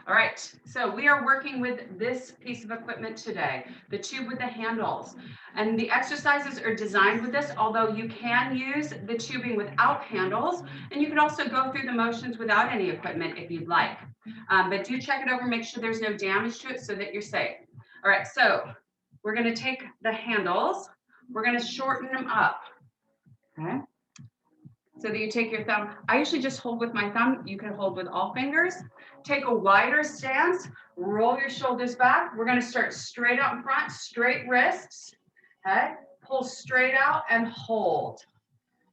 All right, so we are working with this piece of equipment today, the tube with the handles. And the exercises are designed with this, although you can use the tubing without handles, and you can also go through the motions without any equipment if you'd like. But do check it over, make sure there's no damage to it so that you're safe. All right, so we're gonna take the handles, we're gonna shorten them up, okay? So that you take your thumb, I usually just hold with my thumb, you can hold with all fingers. Take a wider stance, roll your shoulders back. We're gonna start straight out in front, straight wrists, okay? Pull straight out and hold.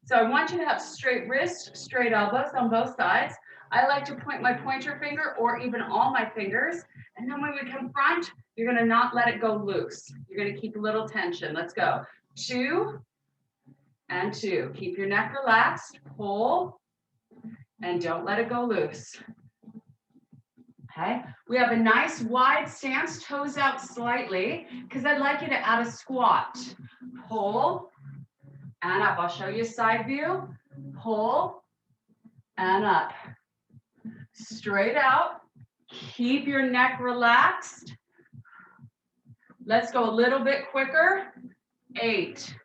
So I want you to have straight wrists, straight elbows on both sides. I like to point my pointer finger or even all my fingers. And then when we come front, you're gonna not let it go loose. You're gonna keep a little tension. Let's go. 2 and 2. Keep your neck relaxed, pull, and don't let it go loose. Okay, we have a nice wide stance, toes out slightly, because I'd like you to add a squat. Pull and up. I'll show you a side view. Pull and up. Straight out. Keep your neck relaxed. Let's go a little bit quicker. 8.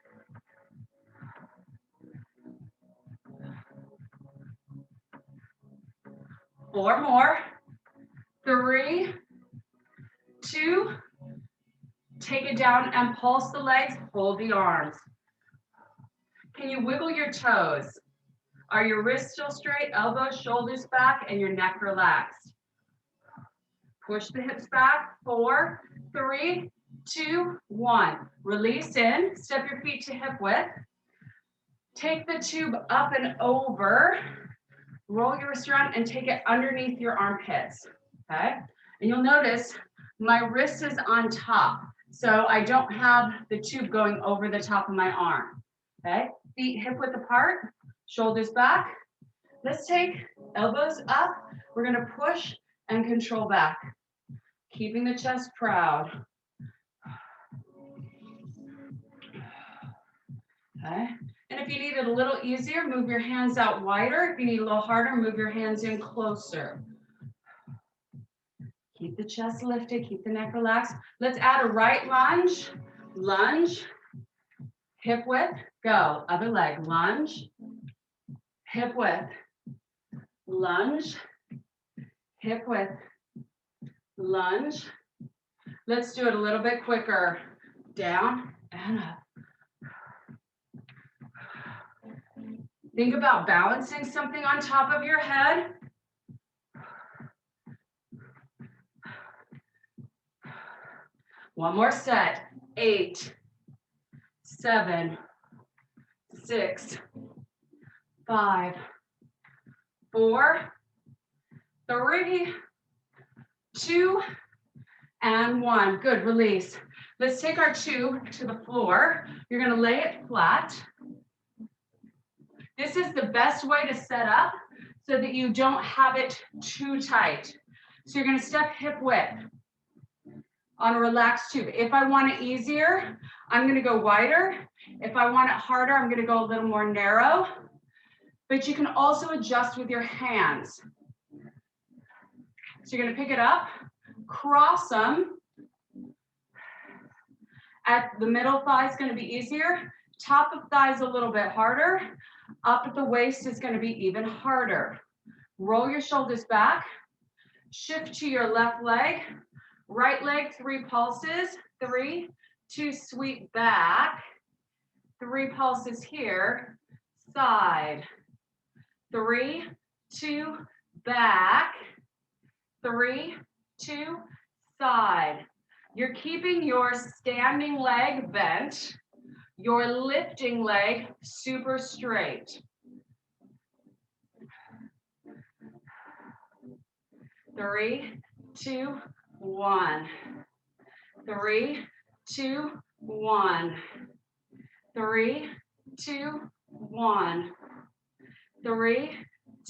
4 more. 3, 2, take it down and pulse the legs, hold the arms. Can you wiggle your toes? Are your wrists still straight, elbows, shoulders back, and your neck relaxed? Push the hips back, 4, 3, 2, 1. Release in, step your feet to hip width. Take the tube up and over, roll your wrist around and take it underneath your armpits, okay? And you'll notice my wrist is on top, so I don't have the tube going over the top of my arm, okay? Feet hip width apart, shoulders back. Let's take elbows up. We're gonna push and control back, keeping the chest proud. Okay, and if you need it a little easier, move your hands out wider. If you need a little harder, move your hands in closer. Keep the chest lifted, keep the neck relaxed. Let's add a right lunge, lunge, hip width, go. Other leg, lunge, hip width, lunge, hip width, lunge. Let's do it a little bit quicker. Down and up. Think about balancing something on top of your head. One more set. 8, 7, 6, 5, 4, 3, 2, and 1. Good, release. Let's take our tube to the floor. You're gonna lay it flat. This is the best way to set up so that you don't have it too tight. So you're gonna step hip width on a relaxed tube. If I want it easier, I'm gonna go wider. If I want it harder, I'm gonna go a little more narrow. But you can also adjust with your hands. So you're gonna pick it up, cross them. At the middle thigh is gonna be easier. Top of thigh is a little bit harder. Up at the waist is gonna be even harder. Roll your shoulders back. Shift to your left leg. Right leg, 3 pulses. 3, 2, sweep back. 3 pulses here. Side. 3, 2, back. 3, 2, side. You're keeping your standing leg bent, your lifting leg super straight. 3, 2, 1. 3, 2, 1. 3, 2, 1. 3,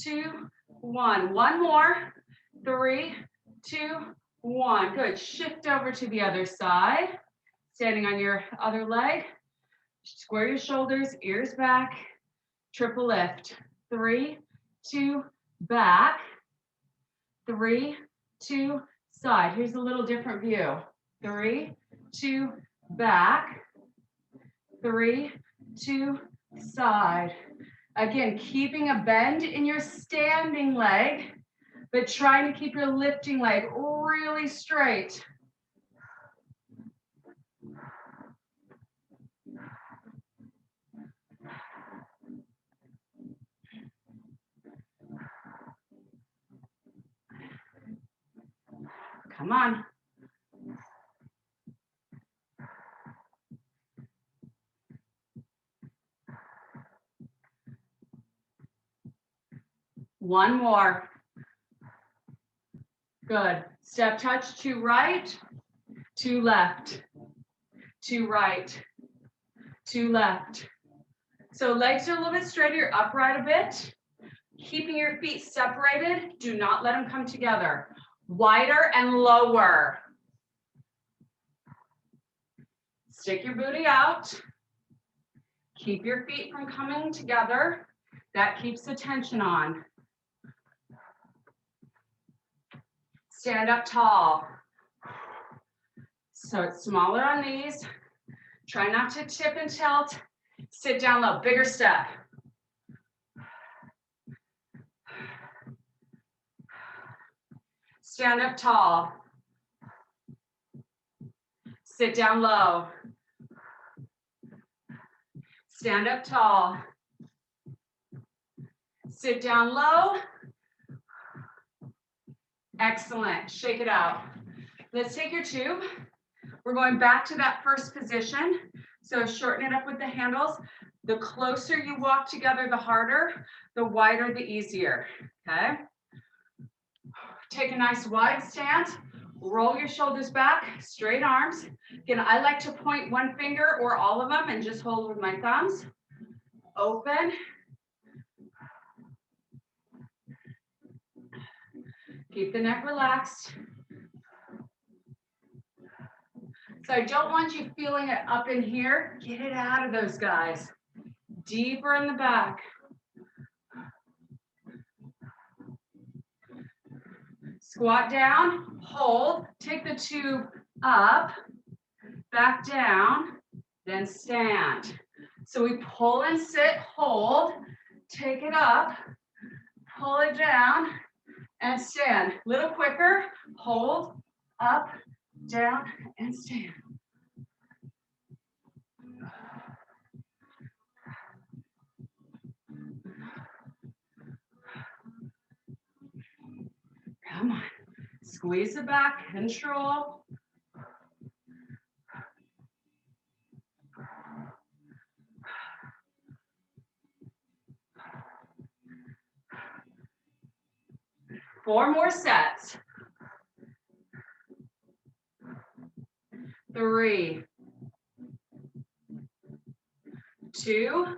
2, 1. One more. 3, 2, 1. Good. Shift over to the other side. Standing on your other leg. Square your shoulders, ears back. Triple lift. 3, 2, back. 3, 2, side. Here's a little different view. 3, 2, back. 3, 2, side. Again, keeping a bend in your standing leg, but trying to keep your lifting leg really straight. Come on. One more. Good. Step touch to right, to left, to right, to left. So legs are a little bit straighter, you're upright a bit. Keeping your feet separated, do not let them come together. Wider and lower. Stick your booty out. Keep your feet from coming together. That keeps the tension on. Stand up tall. So it's smaller on these. Try not to tip and tilt. Sit down low, bigger step. Stand up tall. Sit down low. Stand up tall. Sit down low. Excellent. Shake it out. Let's take your tube. We're going back to that first position. So shorten it up with the handles. The closer you walk together, the harder. The wider, the easier. Okay? Take a nice wide stance. Roll your shoulders back, straight arms. Again, I like to point one finger or all of them and just hold with my thumbs. Open. Keep the neck relaxed. So I don't want you feeling it up in here. Get it out of those guys. Deeper in the back. Squat down, hold, take the tube up, back down, then stand. So we pull and sit, hold, take it up, pull it down, and stand. A little quicker, hold, up, down, and stand. Come on, squeeze the back, control. Four more sets. 3, 2,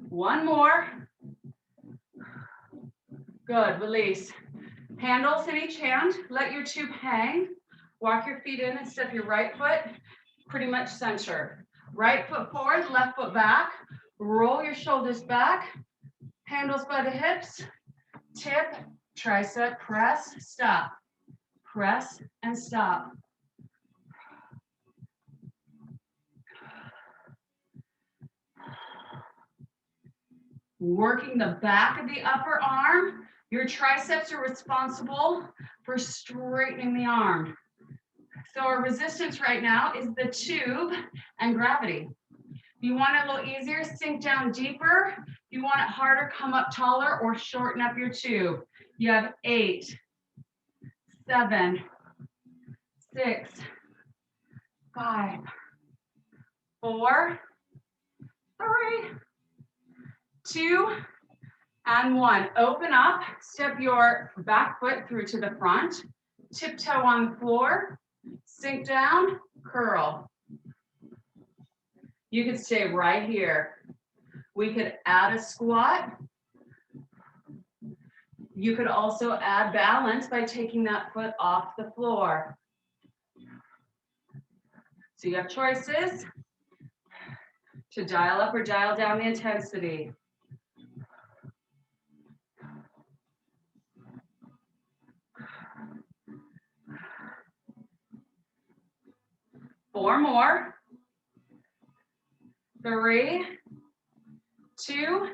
1 more. Good, release. Handles in each hand, let your tube hang. Walk your feet in and step your right foot pretty much center. Right foot forward, left foot back. Roll your shoulders back. Handles by the hips. Tip, tricep, press, stop. Press and stop. Working the back of the upper arm. Your triceps are responsible for straightening the arm. So our resistance right now is the tube and gravity. If you want it a little easier, sink down deeper. If you want it harder, come up taller or shorten up your tube. You have 8, 7, 6, 5, 4, 3, 2, and 1. Open up, step your back foot through to the front, tiptoe on the floor, sink down, curl. You could stay right here. We could add a squat. You could also add balance by taking that foot off the floor. So you have choices to dial up or dial down the intensity. 4 more. 3, 2,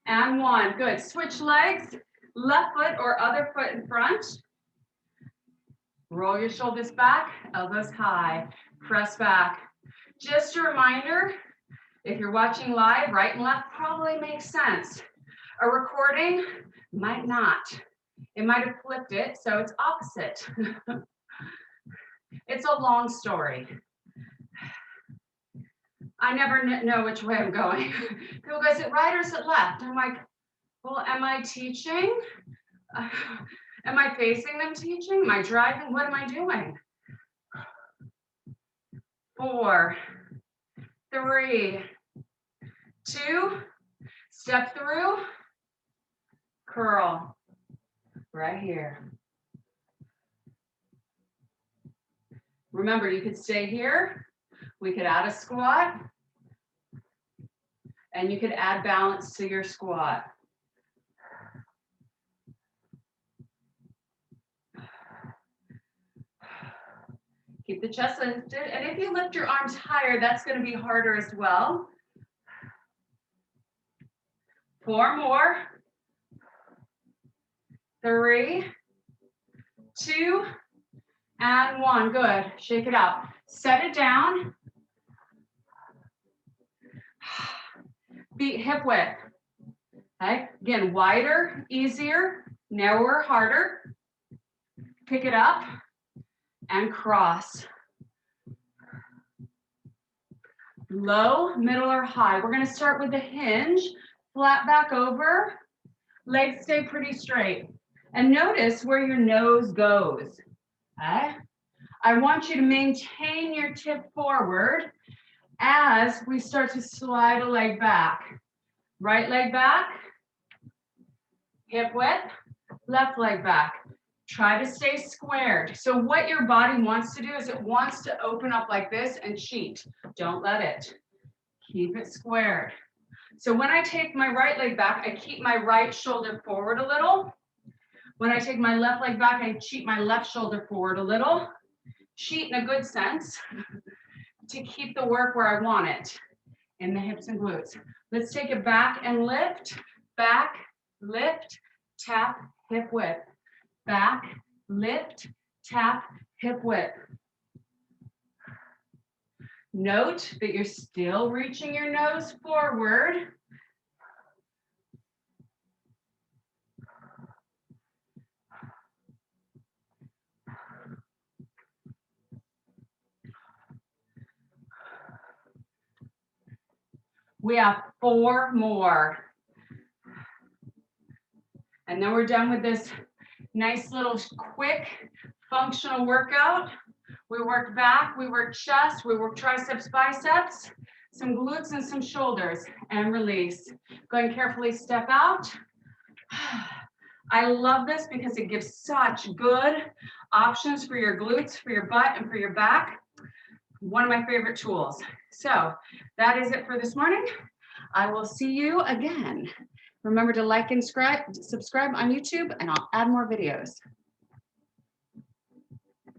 and 1. Good. Switch legs, left foot or other foot in front. Roll your shoulders back, elbows high, press back. Just a reminder, if you're watching live, right and left probably makes sense. A recording might not. It might have flipped it, so it's opposite. It's a long story. I never know which way I'm going. People go, is it right or is it left? I'm like, well, am I teaching? Am I facing them teaching? Am I driving? What am I doing? 4, 3, 2, step through, curl, right here. Remember, you could stay here. We could add a squat, and you could add balance to your squat. Keep the chest lifted, and if you lift your arms higher, that's going to be harder as well. 4 more. 3, 2, and 1. Good. Shake it out. Set it down. Feet hip width. Okay. Again, wider, easier, narrower, harder. Pick it up and cross. Low, middle, or high. We're going to start with the hinge. Flat back over. Legs stay pretty straight. And notice where your nose goes. Okay? I want you to maintain your tip forward as we start to slide a leg back. Right leg back, hip width, left leg back. Try to stay squared. So what your body wants to do is it wants to open up like this and cheat. Don't let it. Keep it squared. So when I take my right leg back, I keep my right shoulder forward a little. When I take my left leg back, I cheat my left shoulder forward a little. Cheat in a good sense to keep the work where I want it in the hips and glutes. Let's take it back and lift, lift, tap, hip width. Back, lift, tap, hip width. Note that you're still reaching your nose forward. We have 4 more. And then we're done with this nice little quick functional workout. We worked back, we worked chest, we worked triceps, biceps, some glutes and some shoulders, and release. Go ahead and carefully step out. I love this because it gives such good options for your glutes, for your butt, and for your back. One of my favorite tools. So that is it for this morning. I will see you again. Remember to like and subscribe on YouTube, and I'll add more videos.